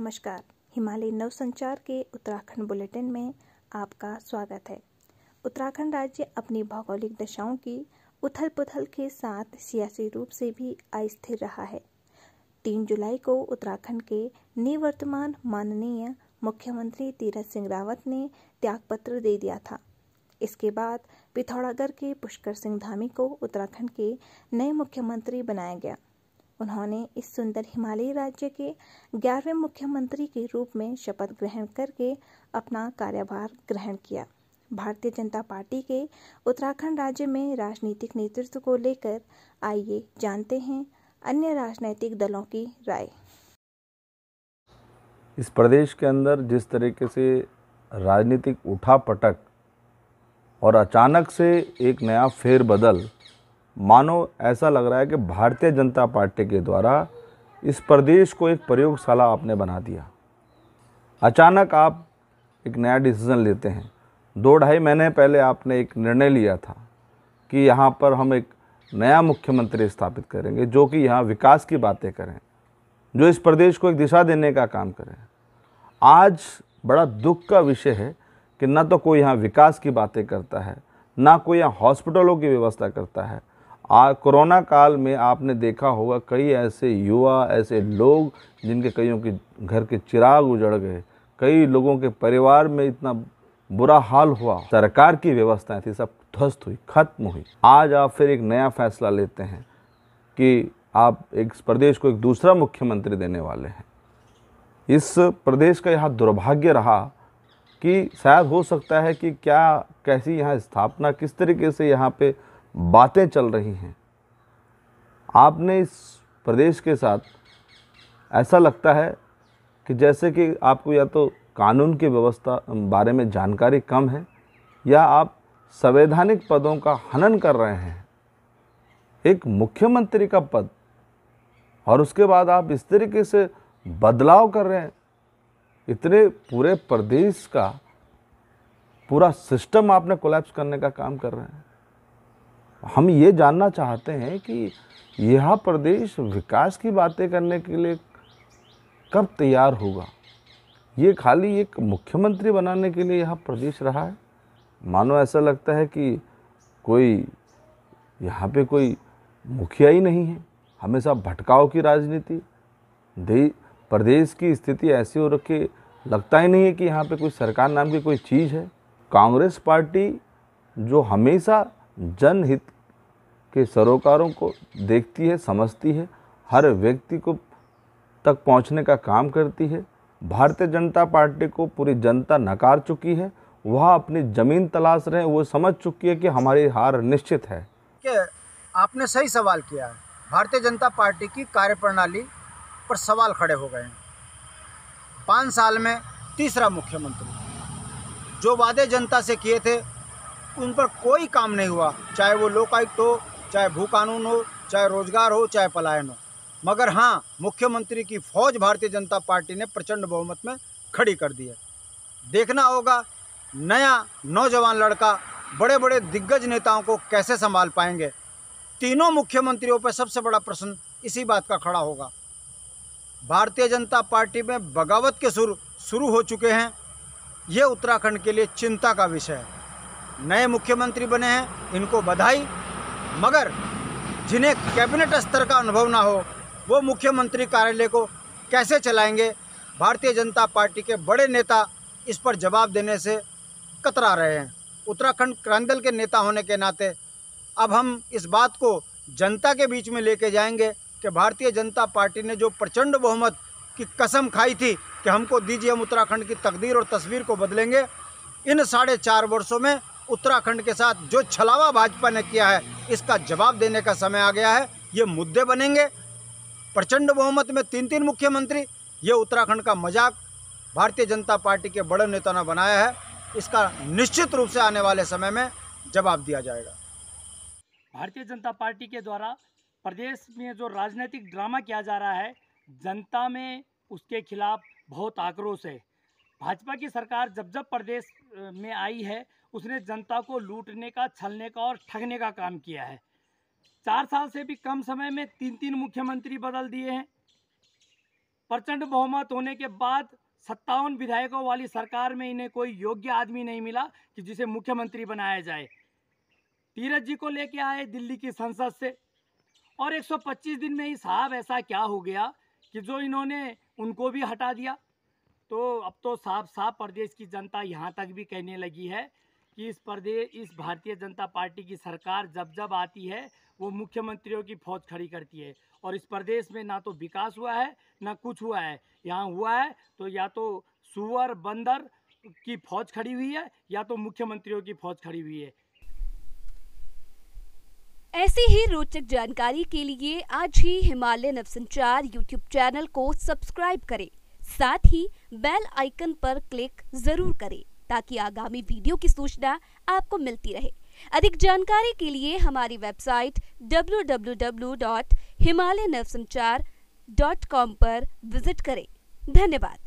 नमस्कार। हिमालय नवसंचार के उत्तराखंड बुलेटिन में आपका स्वागत है। उत्तराखंड राज्य अपनी भौगोलिक दशाओं की उथल-पुथल के साथ सियासी रूप से भी अस्थिर रहा है। 3 जुलाई को उत्तराखंड के निवर्तमान माननीय मुख्यमंत्री तीरथ सिंह रावत ने त्यागपत्र दे दिया था। इसके बाद पिथौरागढ़ के पुष्कर सिंह धामी को उत्तराखंड के नए मुख्यमंत्री बनाया गया। उन्होंने इस सुंदर हिमालयी राज्य के 11वें मुख्यमंत्री के रूप में शपथ ग्रहण करके अपना कार्यभार ग्रहण किया। भारतीय जनता पार्टी के उत्तराखंड राज्य में राजनीतिक नेतृत्व को लेकर आइए जानते हैं अन्य राजनीतिक दलों की राय। इस प्रदेश के अंदर जिस तरीके से राजनीतिक उठापटक और अचानक से एक नया फेरबदल, मानो ऐसा लग रहा है कि भारतीय जनता पार्टी के द्वारा इस प्रदेश को एक प्रयोगशाला आपने बना दिया। अचानक आप एक नया डिसीजन लेते हैं। 2-2.5 महीने पहले आपने एक निर्णय लिया था कि यहाँ पर हम एक नया मुख्यमंत्री स्थापित करेंगे जो कि यहाँ विकास की बातें करें, जो इस प्रदेश को एक दिशा देने का काम करें। आज बड़ा दुख का विषय है कि ना तो कोई यहाँ विकास की बातें करता है, ना कोई यहाँ हॉस्पिटलों की व्यवस्था करता है। कोरोना काल में आपने देखा होगा कई ऐसे युवा, ऐसे लोग जिनके कईयों के घर के चिराग उजड़ गए, कई लोगों के परिवार में इतना बुरा हाल हुआ, सरकार की व्यवस्थाएं थी सब ध्वस्त हुई, खत्म हुई। आज आप फिर एक नया फैसला लेते हैं कि आप एक प्रदेश को एक दूसरा मुख्यमंत्री देने वाले हैं। इस प्रदेश का यह दुर्भाग्य रहा कि शायद हो सकता है कि कैसी यहाँ स्थापना, किस तरीके से यहाँ पे बातें चल रही हैं। आपने इस प्रदेश के साथ ऐसा लगता है कि जैसे कि आपको या तो कानून की व्यवस्था बारे में जानकारी कम है या आप संवैधानिक पदों का हनन कर रहे हैं। एक मुख्यमंत्री का पद और उसके बाद आप इस तरीके से बदलाव कर रहे हैं। इतने पूरे प्रदेश का पूरा सिस्टम आपने कोलैप्स करने का काम कर रहे हैं। हम ये जानना चाहते हैं कि यह प्रदेश विकास की बातें करने के लिए कब तैयार होगा। ये खाली एक मुख्यमंत्री बनाने के लिए यह प्रदेश रहा है। मानो ऐसा लगता है कि कोई यहाँ पे कोई मुखिया ही नहीं है, हमेशा भटकाव की राजनीति। प्रदेश की स्थिति ऐसी हो रखी, लगता ही नहीं है कि यहाँ पे कोई सरकार नाम की कोई चीज़ है। कांग्रेस पार्टी जो हमेशा जनहित के सरोकारों को देखती है, समझती है, हर व्यक्ति को तक पहुंचने का काम करती है। भारतीय जनता पार्टी को पूरी जनता नकार चुकी है। वह अपनी ज़मीन तलाश रहे हैं, वो समझ चुकी है कि हमारी हार निश्चित है। कि आपने सही सवाल किया है। भारतीय जनता पार्टी की कार्यप्रणाली पर सवाल खड़े हो गए हैं। 5 साल में तीसरा मुख्यमंत्री, जो वादे जनता से किए थे उन पर कोई काम नहीं हुआ, चाहे वो लोकायुक्त हो, चाहे भू कानून हो, चाहे रोजगार हो, चाहे पलायन हो। मगर हाँ, मुख्यमंत्री की फौज भारतीय जनता पार्टी ने प्रचंड बहुमत में खड़ी कर दी है। देखना होगा नया नौजवान लड़का बड़े बड़े दिग्गज नेताओं को कैसे संभाल पाएंगे। तीनों मुख्यमंत्रियों पर सबसे बड़ा प्रश्न इसी बात का खड़ा होगा। भारतीय जनता पार्टी में बगावत के सुर शुरू हो चुके हैं। ये उत्तराखंड के लिए चिंता का विषय है। नए मुख्यमंत्री बने हैं, इनको बधाई, मगर जिन्हें कैबिनेट स्तर का अनुभव ना हो वो मुख्यमंत्री कार्यालय को कैसे चलाएंगे। भारतीय जनता पार्टी के बड़े नेता इस पर जवाब देने से कतरा रहे हैं। उत्तराखंड क्रांति दल के नेता होने के नाते अब हम इस बात को जनता के बीच में लेके जाएंगे कि भारतीय जनता पार्टी ने जो प्रचंड बहुमत की कसम खाई थी कि हमको दीजिए, हम उत्तराखंड की तकदीर और तस्वीर को बदलेंगे। इन 4.5 वर्षों में उत्तराखंड के साथ जो छलावा भाजपा ने किया है, इसका जवाब देने का समय आ गया है। ये मुद्दे बनेंगे। प्रचंड बहुमत में 3-3 मुख्यमंत्री, ये उत्तराखंड का मजाक भारतीय जनता पार्टी के बड़े नेता ने बनाया है। इसका निश्चित रूप से आने वाले समय में जवाब दिया जाएगा। भारतीय जनता पार्टी के द्वारा प्रदेश में जो राजनीतिक ड्रामा किया जा रहा है, जनता में उसके खिलाफ बहुत आक्रोश है। भाजपा की सरकार जब जब प्रदेश में आई है, उसने जनता को लूटने का, छलने का और ठगने का काम किया है। 4 साल से भी कम समय में 3-3 मुख्यमंत्री बदल दिए हैं। प्रचंड बहुमत होने के बाद 57 विधायकों वाली सरकार में इन्हें कोई योग्य आदमी नहीं मिला कि जिसे मुख्यमंत्री बनाया जाए। तीरथ जी को लेके आए दिल्ली की संसद से और 125 दिन में ही साहब ऐसा क्या हो गया कि जो इन्होंने उनको भी हटा दिया। तो अब तो साफ साफ प्रदेश की जनता यहाँ तक भी कहने लगी है कि इस भारतीय जनता पार्टी की सरकार जब आती है वो मुख्यमंत्रियों की फौज खड़ी करती है और इस प्रदेश में ना तो विकास हुआ है ना कुछ हुआ है। यहाँ हुआ है तो या तो सुअर बंदर की फौज खड़ी हुई है या तो मुख्यमंत्रियों की फौज खड़ी हुई है। ऐसी ही रोचक जानकारी के लिए आज ही हिमालय नवसंचार यूट्यूब चैनल को सब्सक्राइब करें, साथ ही बेल आइकन पर क्लिक जरूर करें ताकि आगामी वीडियो की सूचना आपको मिलती रहे। अधिक जानकारी के लिए हमारी वेबसाइट www.himalayanasanchar.com पर विजिट करें। धन्यवाद।